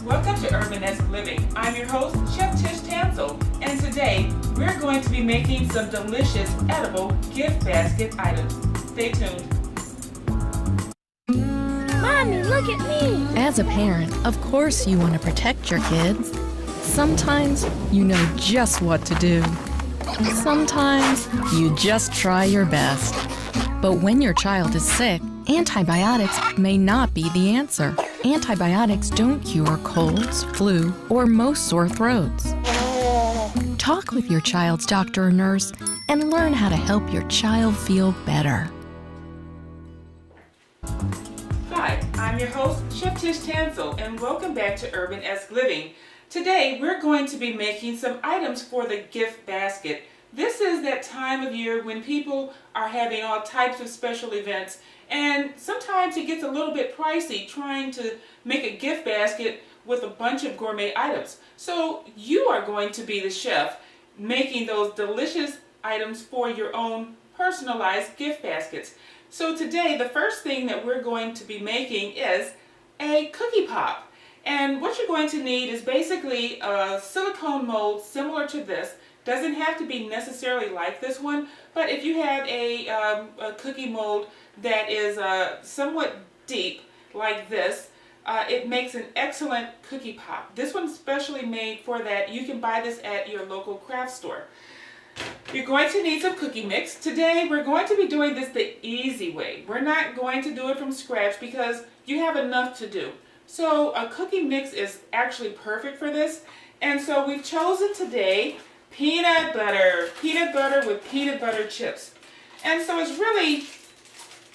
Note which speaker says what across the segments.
Speaker 1: Welcome to URBANesque Living. I'm your host, Chef Tish Tansil, and today we're going to be making some delicious, edible gift basket items. Stay tuned.
Speaker 2: Mommy, look at me!
Speaker 3: As a parent, of course you want to protect your kids. Sometimes you know just what to do. Sometimes you just try your best. But when your child is sick, antibiotics may not be the answer. Antibiotics don't cure colds, flu, or most sore throats. Talk with your child's doctor or nurse and learn how to help your child feel better.
Speaker 1: Hi, I'm your host, Chef Tish Tansil, and welcome back to URBANesque Living. Today, we're going to be making some items for the gift basket. This is that time of year when people are having all types of special events, and sometimes it gets a little bit pricey trying to make a gift basket with a bunch of gourmet items. So you are going to be the chef making those delicious items for your own personalized gift baskets. So today, the first thing that we're going to be making is a cookie pop. And what you're going to need is basically a silicone mold similar to this. Doesn't have to be necessarily like this one, but if you have a cookie mold that is somewhat deep like this, it makes an excellent cookie pop. This one's specially made for that. You can buy this at your local craft store. You're going to need some cookie mix. Today we're going to be doing this the easy way. We're not going to do it from scratch because you have enough to do. So a cookie mix is actually perfect for this. And so we've chosen today peanut butter with peanut butter chips. And so it's really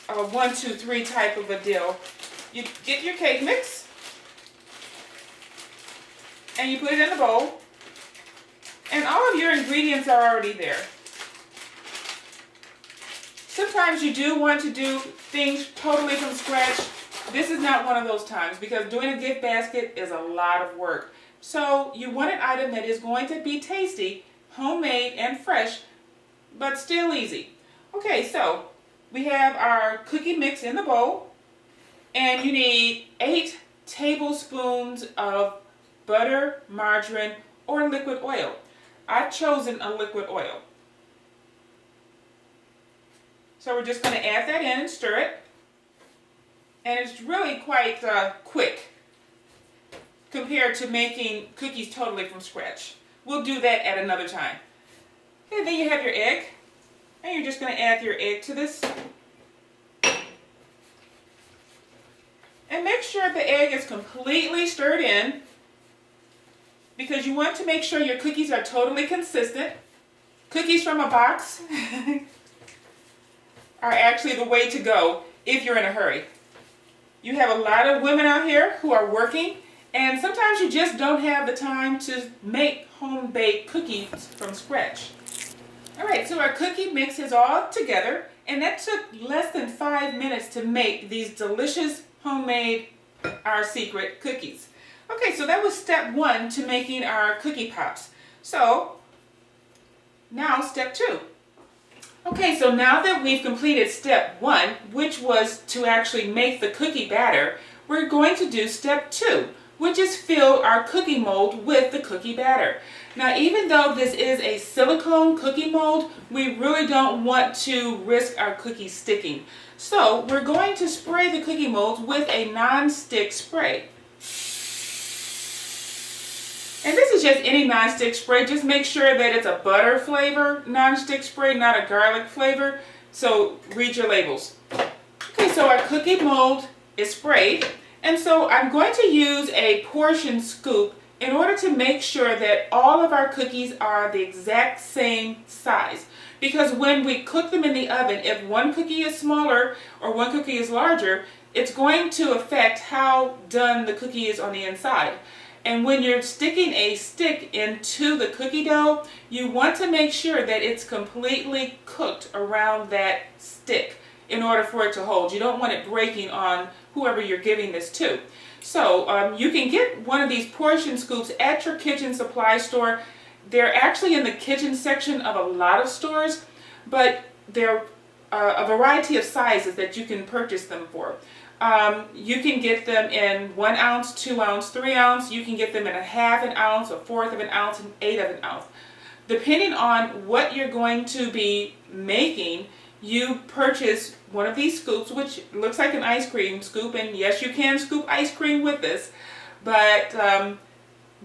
Speaker 1: a 1, 2, 3 type of a deal. You get your cake mix and you put it in the bowl. And all of your ingredients are already there. Sometimes you do want to do things totally from scratch. This is not one of those times because doing a gift basket is a lot of work. So you want an item that is going to be tasty, homemade and fresh, but still easy. Okay, so we have our cookie mix in the bowl, and you need 8 tablespoons of butter, margarine, or liquid oil. I've chosen a liquid oil. So we're just going to add that in and stir it. And it's really quite quick compared to making cookies totally from scratch. We'll do that at another time. Okay, then you have your egg. And you're just going to add your egg to this. And make sure the egg is completely stirred in, because you want to make sure your cookies are totally consistent. Cookies from a box are actually the way to go if you're in a hurry. You have a lot of women out here who are working, and sometimes you just don't have the time to make home-baked cookies from scratch. All right, so our cookie mix is all together, and that took less than 5 minutes to make these delicious homemade Our Secret cookies. Okay, so that was step 1 to making our cookie pops. So now step 2. Okay, so now that we've completed step 1, which was to actually make the cookie batter, we're going to do step 2, which is fill our cookie mold with the cookie batter. Now, even though this is a silicone cookie mold, we really don't want to risk our cookies sticking. So we're going to spray the cookie molds with a non-stick spray. And this is just any non-stick spray. Just make sure that it's a butter flavor non-stick spray, not a garlic flavor. So read your labels. Okay, so our cookie mold is sprayed. And so I'm going to use a portion scoop in order to make sure that all of our cookies are the exact same size. Because when we cook them in the oven, if one cookie is smaller or one cookie is larger, it's going to affect how done the cookie is on the inside. And when you're sticking a stick into the cookie dough, you want to make sure that it's completely cooked around that stick in order for it to hold. You don't want it breaking on whoever you're giving this to. So you can get one of these portion scoops at your kitchen supply store. They're actually in the kitchen section of a lot of stores, but they're a variety of sizes that you can purchase them for. You can get them in 1 ounce, 2 ounce, 3 ounce. You can get them in a ½ an ounce, a fourth of an ounce, and 1/8 of an ounce. Depending on what you're going to be making, you purchase one of these scoops, which looks like an ice cream scoop, and yes, you can scoop ice cream with this, but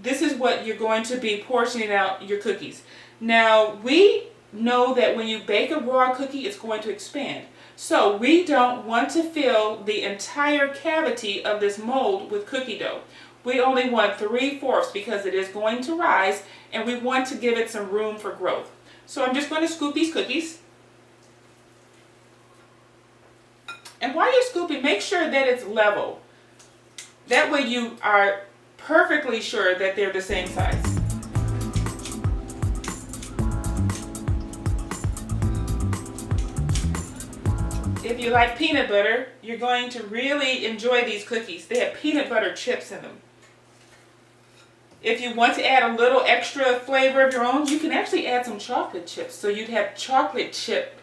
Speaker 1: this is what you're going to be portioning out your cookies. Now, we know that when you bake a raw cookie, it's going to expand. So we don't want to fill the entire cavity of this mold with cookie dough. We only want 3/4 because it is going to rise, and we want to give it some room for growth. So I'm just going to scoop these cookies. And while you're scooping, make sure that it's level. That way you are perfectly sure that they're the same size. If you like peanut butter, you're going to really enjoy these cookies. They have peanut butter chips in them. If you want to add a little extra flavor of your own, you can actually add some chocolate chips. So you'd have chocolate chip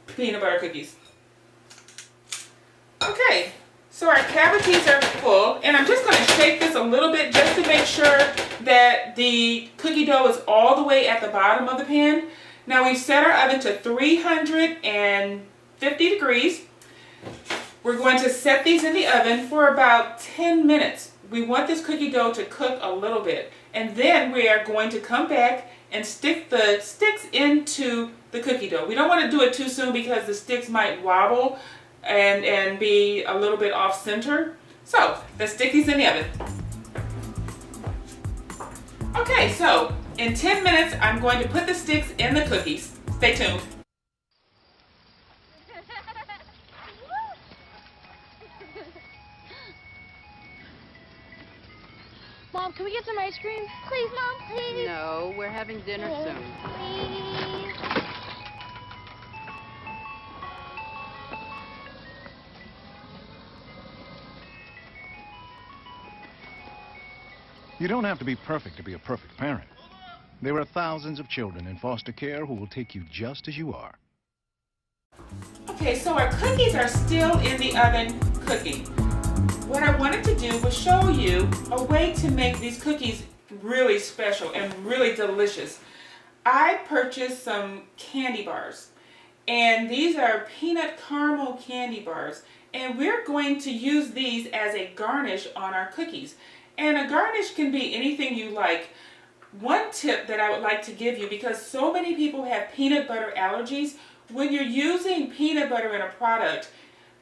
Speaker 1: peanut butter cookies. Okay, so our cavities are full, and I'm just going to shake this a little bit just to make sure that the cookie dough is all the way at the bottom of the pan. Now we've set our oven to 350 degrees. We're going to set these in the oven for about 10 minutes. We want this cookie dough to cook a little bit, and then we are going to come back and stick the sticks into the cookie dough. We don't want to do it too soon because the sticks might wobble and be a little bit off center. So let's stick these in the oven. Okay, so in 10 minutes I'm going to put the sticks in the cookies. Stay tuned.
Speaker 2: Mom, can we get some ice cream? Please, Mom, please.
Speaker 4: No, we're having dinner soon.
Speaker 2: Please.
Speaker 5: You don't have to be perfect to be a perfect parent. There are thousands of children in foster care who will take you just as you are.
Speaker 1: Okay, so our cookies are still in the oven cooking. What I wanted to do was show you a way to make these cookies really special and really delicious. I purchased some candy bars, and these are peanut caramel candy bars, and we're going to use these as a garnish on our cookies. And a garnish can be anything you like. One tip that I would like to give you, because so many people have peanut butter allergies, when you're using peanut butter in a product,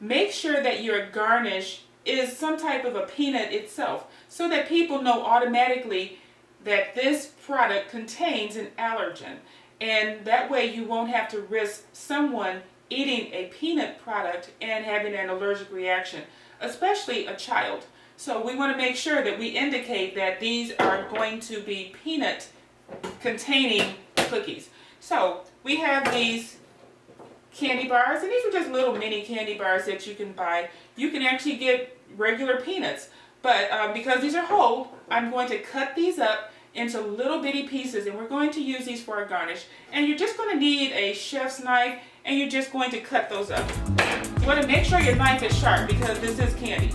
Speaker 1: make sure that your garnish is some type of a peanut itself, so that people know automatically that this product contains an allergen. And that way you won't have to risk someone eating a peanut product and having an allergic reaction, especially a child. So we want to make sure that we indicate that these are going to be peanut containing cookies. So we have these candy bars, and these are just little mini candy bars that you can buy. You can actually get regular peanuts, but because these are whole, I'm going to cut these up into little bitty pieces, and we're going to use these for a garnish. And you're just going to need a chef's knife, and you're just going to cut those up. You want to make sure your knife is sharp because this is candy.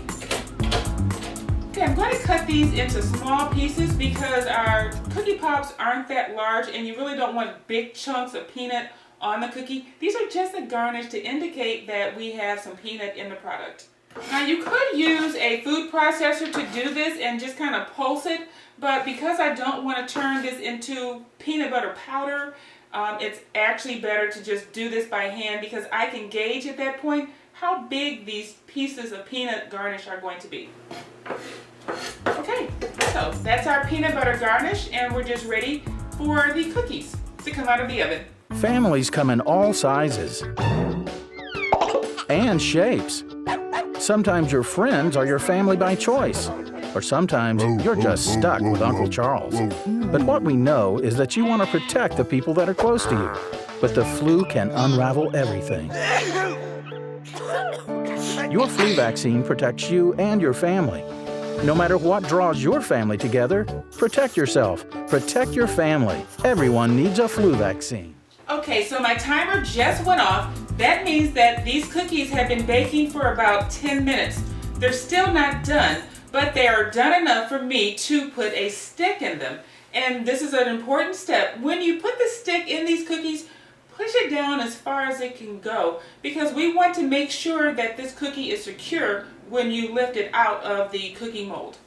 Speaker 1: Okay, I'm going to cut these into small pieces because our cookie pops aren't that large, and you really don't want big chunks of peanut on the cookie. These are just a garnish to indicate that we have some peanut in the product. Now you could use a food processor to do this and just kind of pulse it, but because I don't want to turn this into peanut butter powder, it's actually better to just do this by hand, because I can gauge at that point how big these pieces of peanut garnish are going to be. Okay, so that's our peanut butter garnish, and we're just ready for the cookies to come out of the oven.
Speaker 6: Families come in all sizes and shapes. Sometimes your friends are your family by choice, or sometimes you're just stuck with Uncle Charles. But what we know is that you want to protect the people that are close to you. But the flu can unravel everything. Your flu vaccine protects you and your family. No matter what draws your family together, protect yourself, protect your family. Everyone needs a flu vaccine.
Speaker 1: Okay, so my timer just went off. That means that these cookies have been baking for about 10 minutes. They're still not done, but they are done enough for me to put a stick in them. And this is an important step. When you put the stick in these cookies, push it down as far as it can go, because we want to make sure that this cookie is secure when you lift it out of the cookie mold.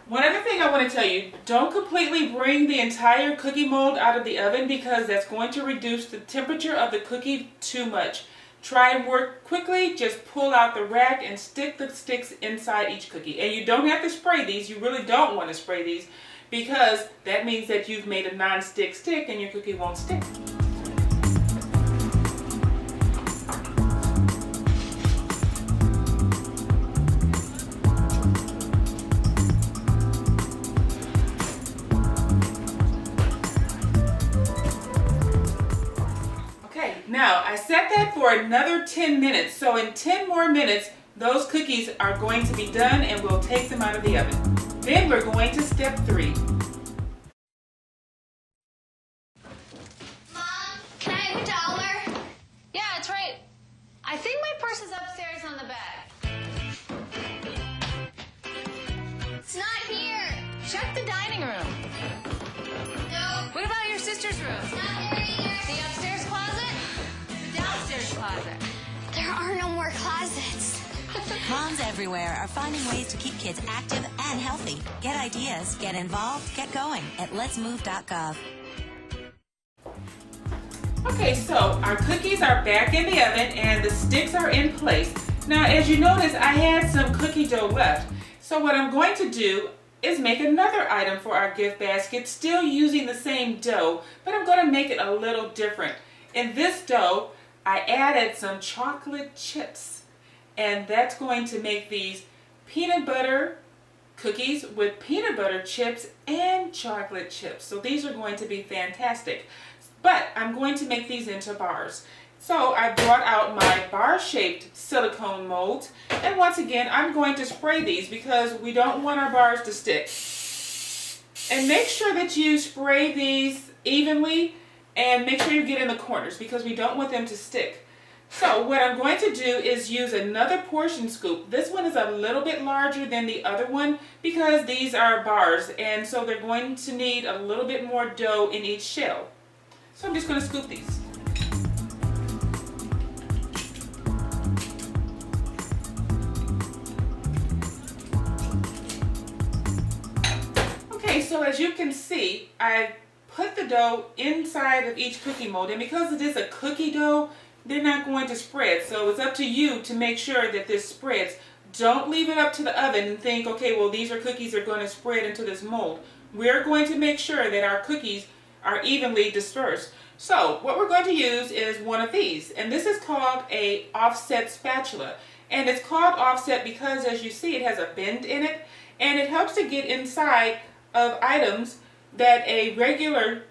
Speaker 1: One other thing I want to tell you, don't completely bring the entire cookie mold out of the oven, because that's going to reduce the temperature of the cookie too much. Try and work quickly, just pull out the rack and stick the sticks inside each cookie. And you don't have to spray these, you really don't want to spray these, because that means that you've made a non-stick stick and your cookie won't stick. Now, I set that for another 10 minutes, so in 10 more minutes, those cookies are going to be done and we'll take them out of the oven. Then we're going to step 3.
Speaker 2: Mom, can I have $1? Yeah, it's right. I think my purse is upstairs on the bed. It's not here.
Speaker 7: Check the dining room.
Speaker 2: No,
Speaker 7: What about your sister's room?
Speaker 2: it's not there either.
Speaker 7: The upstairs closet? The downstairs closet?
Speaker 2: There are no more closets.
Speaker 8: Moms everywhere are finding ways to keep kids active and healthy. Get ideas, get involved, get going at letsmove.gov.
Speaker 1: Okay, so our cookies are back in the oven and the sticks are in place. Now, as you notice, I had some cookie dough left. So what I'm going to do is make another item for our gift basket, still using the same dough, but I'm going to make it a little different. In this dough, I added some chocolate chips, and that's going to make these peanut butter cookies with peanut butter chips and chocolate chips. So these are going to be fantastic. But I'm going to make these into bars. So I brought out my bar-shaped silicone molds, and once again I'm going to spray these because we don't want our bars to stick. And make sure that you spray these evenly and make sure you get in the corners because we don't want them to stick. So what I'm going to do is use another portion scoop. This one is a little bit larger than the other one because these are bars, and so they're going to need a little bit more dough in each shell. So I'm just going to scoop these. Okay, so as you can see, I put the dough inside of each cookie mold, and because it is a cookie dough, they're not going to spread. So it's up to you to make sure that this spreads. Don't leave it up to the oven and think, okay, well, these cookies are going to spread into this mold. We're going to make sure that our cookies are evenly dispersed. So what we're going to use is one of these, and this is called a offset spatula. And it's called offset because, as you see, it has a bend in it, and it helps to get inside of items that a regular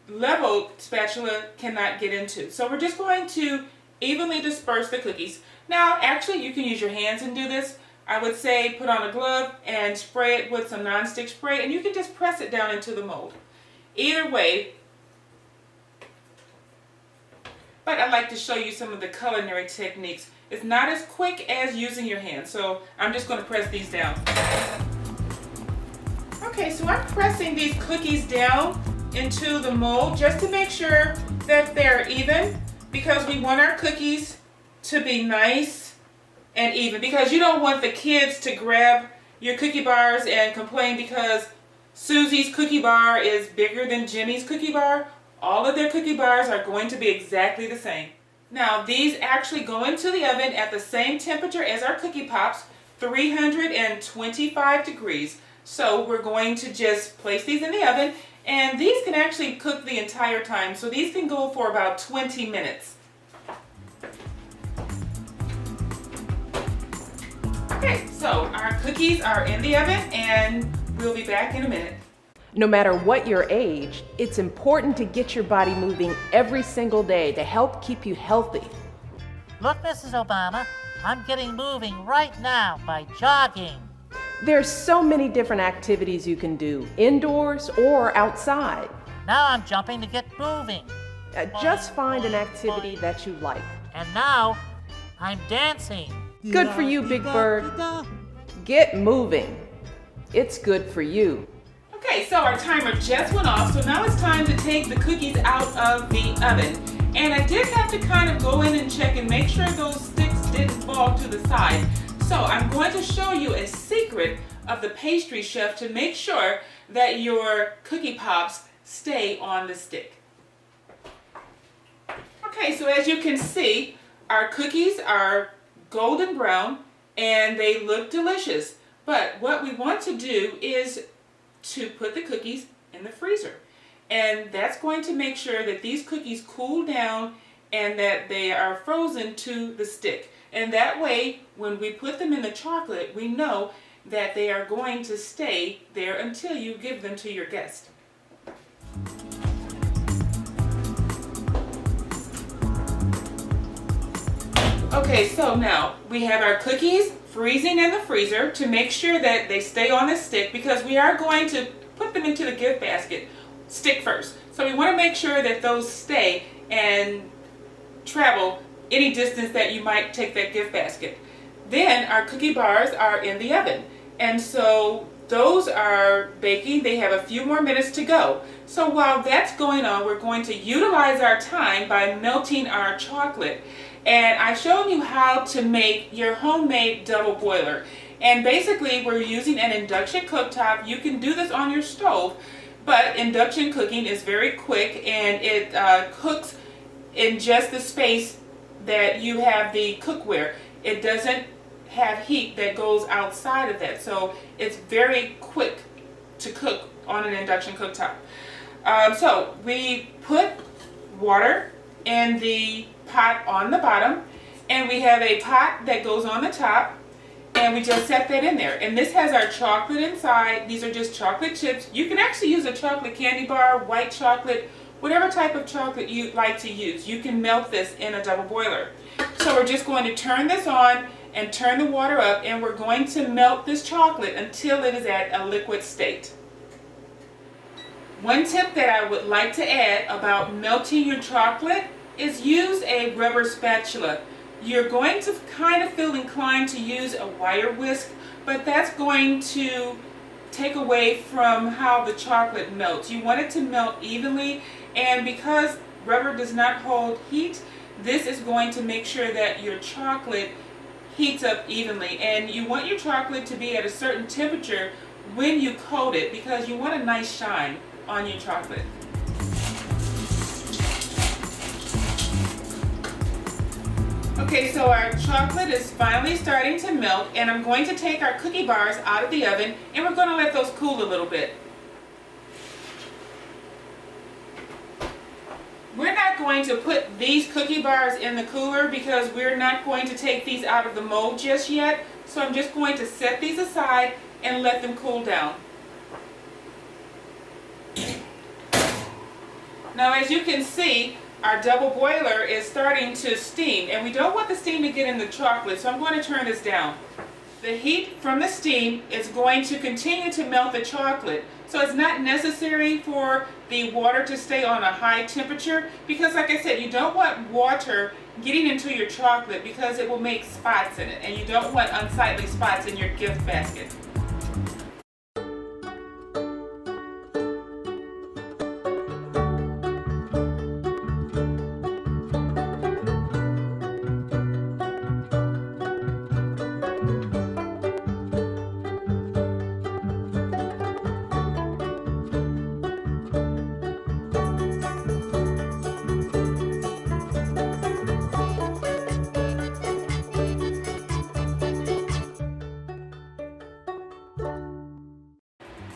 Speaker 1: level spatula cannot get into. So we're just going to evenly disperse the cookies. Now, actually, you can use your hands and do this. I would say put on a glove and spray it with some nonstick spray, and you can just press it down into the mold. Either way, but I'd like to show you some of the culinary techniques. It's not as quick as using your hands, so I'm just going to press these down. Okay, so I'm pressing these cookies down into the mold just to make sure that they're even, because we want our cookies to be nice and even, because you don't want the kids to grab your cookie bars and complain because Susie's cookie bar is bigger than Jimmy's cookie bar. All of their cookie bars are going to be exactly the same. Now, these actually go into the oven at the same temperature as our cookie pops, 325 degrees. So we're going to just place these in the oven, and these can actually cook the entire time. So these can go for about 20 minutes. Okay, so our cookies are in the oven, and we'll be back in a minute.
Speaker 9: No matter what your age, it's important to get your body moving every single day to help keep you healthy.
Speaker 10: Look, Mrs. Obama, I'm getting moving right now by jogging.
Speaker 9: There's so many different activities you can do, indoors or outside.
Speaker 10: Now I'm jumping to get moving.
Speaker 9: Just find an activity that you like.
Speaker 10: And now, I'm dancing.
Speaker 9: Good for you, Big Bird. Get moving. It's good for you.
Speaker 1: Okay, so our timer just went off, so now it's time to take the cookies out of the oven. And I did have to kind of go in and check and make sure those sticks didn't fall to the side. So I'm going to show you a secret of the pastry chef to make sure that your cookie pops stay on the stick. Okay, so as you can see, our cookies are golden brown and they look delicious. But what we want to do is to put the cookies in the freezer. And that's going to make sure that these cookies cool down and that they are frozen to the stick. And that way, when we put them in the chocolate, we know that they are going to stay there until you give them to your guest. Okay, so now we have our cookies freezing in the freezer to make sure that they stay on the stick, because we are going to put them into the gift basket stick first. So we want to make sure that those stay and travel any distance that you might take that gift basket. Then our cookie bars are in the oven, and so those are baking. They have a few more minutes to go. So while that's going on, we're going to utilize our time by melting our chocolate. And I've shown you how to make your homemade double boiler. And basically we're using an induction cooktop. You can do this on your stove, but induction cooking is very quick and it cooks in just the space that you have the cookware. It doesn't have heat that goes outside of that. So it's very quick to cook on an induction cooktop. So we put water in the pot on the bottom, and we have a pot that goes on the top, and we just set that in there. And this has our chocolate inside. These are just chocolate chips. You can actually use a chocolate candy bar, white chocolate, whatever type of chocolate you like to use. You can melt this in a double boiler. So we're just going to turn this on and turn the water up, and we're going to melt this chocolate until it is at a liquid state. One tip that I would like to add about melting your chocolate is use a rubber spatula. You're going to kind of feel inclined to use a wire whisk, but that's going to take away from how the chocolate melts. You want it to melt evenly, and because rubber does not hold heat, this is going to make sure that your chocolate heats up evenly. And you want your chocolate to be at a certain temperature when you coat it, because you want a nice shine on your chocolate. Okay, so our chocolate is finally starting to melt, and I'm going to take our cookie bars out of the oven, and we're going to let those cool a little bit. We're not going to put these cookie bars in the cooler because we're not going to take these out of the mold just yet. So I'm just going to set these aside and let them cool down. Now, as you can see, our double boiler is starting to steam, and we don't want the steam to get in the chocolate, so I'm going to turn this down. The heat from the steam is going to continue to melt the chocolate, so it's not necessary for the water to stay on a high temperature, because like I said, you don't want water getting into your chocolate because it will make spots in it, and you don't want unsightly spots in your gift basket.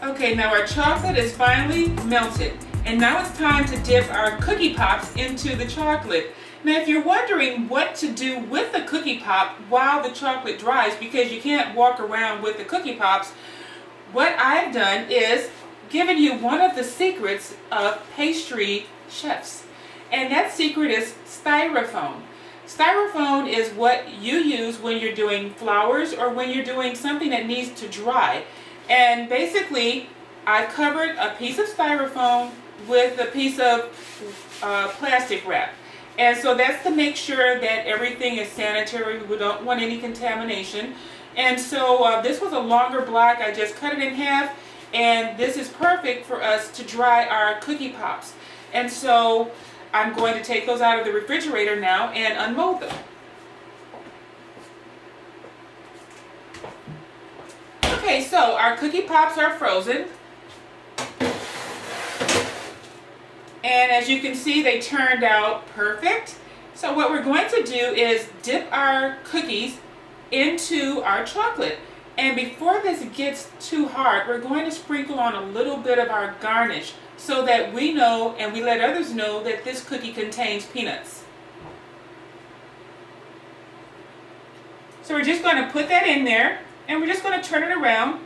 Speaker 1: Okay, now our chocolate is finally melted, and now it's time to dip our cookie pops into the chocolate. Now, if you're wondering what to do with the cookie pop while the chocolate dries, because you can't walk around with the cookie pops, what I've done is given you one of the secrets of pastry chefs, and that secret is styrofoam. Styrofoam is what you use when you're doing flowers or when you're doing something that needs to dry. And basically, I covered a piece of styrofoam with a piece of plastic wrap. And so that's to make sure that everything is sanitary. We don't want any contamination. And so this was a longer block. I just cut it in half, and this is perfect for us to dry our cookie pops. And so I'm going to take those out of the refrigerator now and unmold them. Okay, so our cookie pops are frozen. And as you can see, they turned out perfect. So what we're going to do is dip our cookies into our chocolate. And before this gets too hard, we're going to sprinkle on a little bit of our garnish so that we know and we let others know that this cookie contains peanuts. So we're just going to put that in there, and we're just going to turn it around.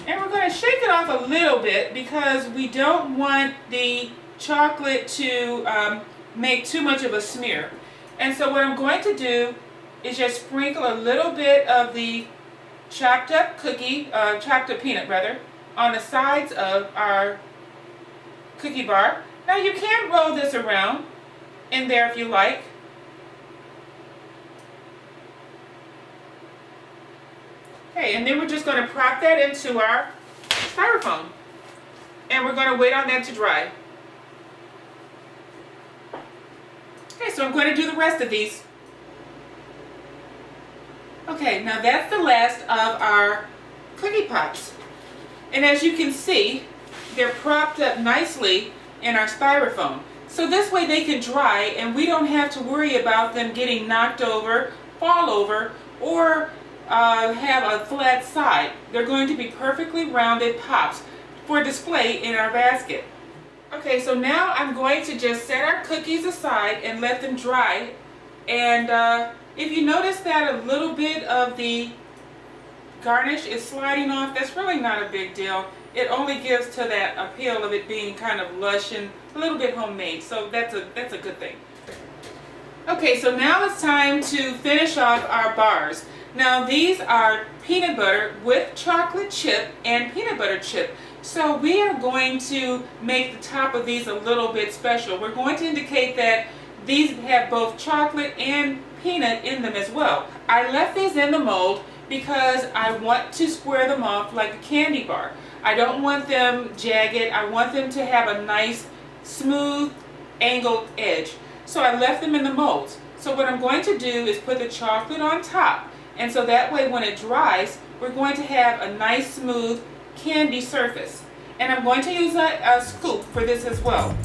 Speaker 1: And we're going to shake it off a little bit because we don't want the chocolate to make too much of a smear. And so what I'm going to do is just sprinkle a little bit of the chopped up peanut rather, on the sides of our cookie bar. Now you can roll this around in there if you like. Okay, and then we're just going to prop that into our styrofoam. And we're going to wait on that to dry. Okay, so I'm going to do the rest of these. Okay, now that's the last of our cookie pops. And as you can see, they're propped up nicely in our styrofoam. So this way they can dry and we don't have to worry about them getting knocked over, fall over, or have a flat side. They're going to be perfectly rounded pops for display in our basket. Okay, so now I'm going to just set our cookies aside and let them dry. And if you notice that a little bit of the garnish is sliding off, that's really not a big deal. It only gives to that appeal of it being kind of lush and a little bit homemade. So that's a good thing. Okay, so now it's time to finish off our bars. Now these are peanut butter with chocolate chip and peanut butter chip. So we are going to make the top of these a little bit special. We're going to indicate that these have both chocolate and peanut in them as well. I left these in the mold because I want to square them off like a candy bar. I don't want them jagged. I want them to have a nice, smooth, angled edge. So I left them in the molds. So what I'm going to do is put the chocolate on top. And so that way when it dries, we're going to have a nice, smooth, candy surface. And I'm going to use a scoop for this as well.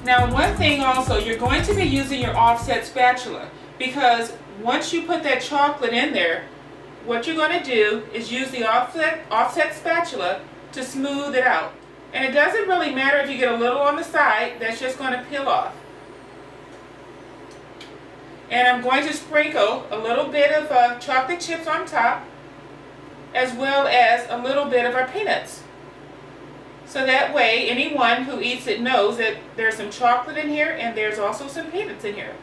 Speaker 1: Now one thing also, you're going to be using your offset spatula because once you put that chocolate in there, what you're going to do is use the offset spatula to smooth it out. And it doesn't really matter if you get a little on the side, that's just going to peel off. And I'm going to sprinkle a little bit of chocolate chips on top, as well as a little bit of our peanuts. So that way anyone who eats it knows that there's some chocolate in here and there's also some peanuts in here.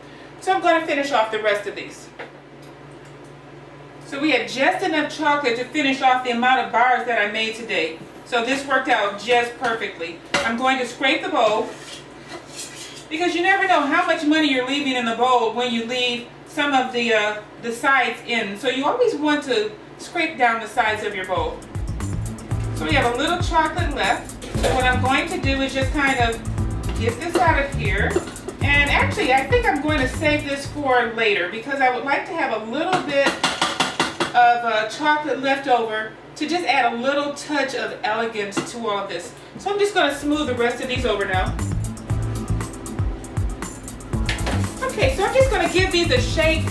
Speaker 1: So I'm going to finish off the rest of these. So we had just enough chocolate to finish off the amount of bars that I made today. So this worked out just perfectly. I'm going to scrape the bowl because you never know how much money you're leaving in the bowl when you leave some of the sides in. So you always want to scrape down the sides of your bowl. So we have a little chocolate left. So what I'm going to do is just kind of get this out of here. And actually, I think I'm going to save this for later because I would like to have a little bit of chocolate left over to just add a little touch of elegance to all of this. So I'm just going to smooth the rest of these over now. Okay, so I'm just going to give these a shake.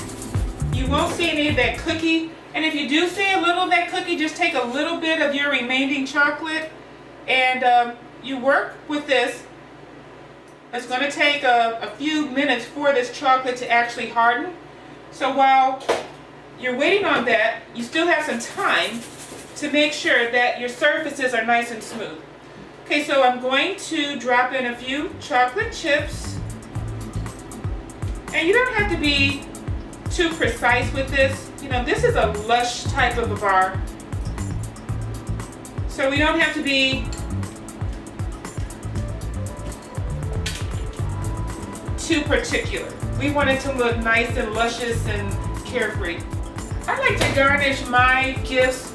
Speaker 1: You won't see any of that cookie. And if you do see a little of that cookie, just take a little bit of your remaining chocolate and you work with this. It's going to take a few minutes for this chocolate to actually harden. So while you're waiting on that, you still have some time to make sure that your surfaces are nice and smooth. Okay, so I'm going to drop in a few chocolate chips. And you don't have to be too too precise with this. You know, this is a lush type of a bar. So we don't have to be too particular. We want it to look nice and luscious and carefree. I like to garnish my gifts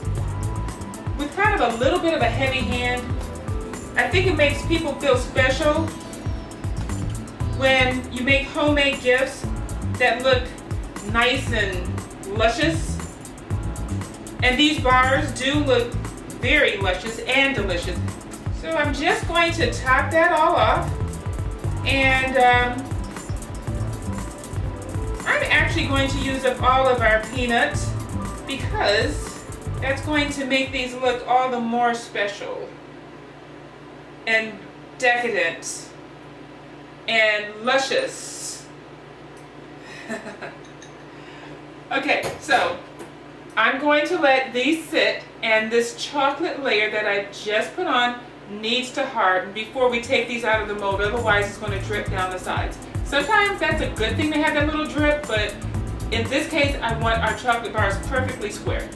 Speaker 1: with kind of a little bit of a heavy hand. I think it makes people feel special when you make homemade gifts that look nice and luscious. And these bars do look very luscious and delicious. So I'm just going to top that all off. And I'm actually going to use up all of our peanuts because that's going to make these look all the more special and decadent and luscious. Okay, so I'm going to let these sit, and this chocolate layer that I just put on needs to harden before we take these out of the mold, otherwise it's going to drip down the sides. Sometimes that's a good thing to have that little drip, but in this case I want our chocolate bars perfectly square.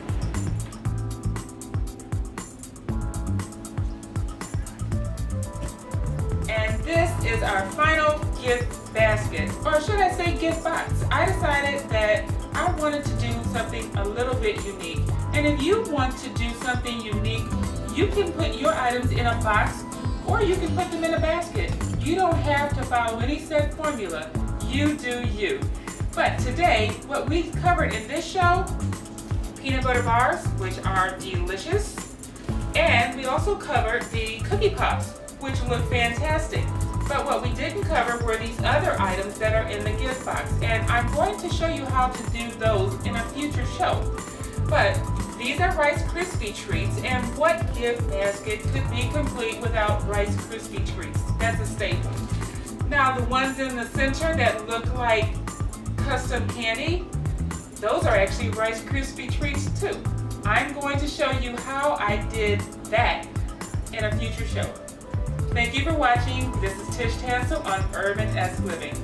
Speaker 1: And this is our final gift basket, or should I say gift box. I decided that I wanted to do something a little bit unique. And if you want to do something unique, you can put your items in a box or you can put them in a basket. You don't have to follow any set formula. You do you. But today, what we covered in this show, peanut butter bars, which are delicious, and we also covered the cookie pops, which look fantastic. But what we didn't cover were these other items that are in the gift box, and I'm going to show you how to do those in a future show. But these are Rice Krispie treats, and what gift basket could be complete without Rice Krispie treats? That's a staple. Now the ones in the center that look like custom candy, those are actually Rice Krispie treats too. I'm going to show you how I did that in a future show. Thank you for watching. This is Tish Tansil on URBANesque Living.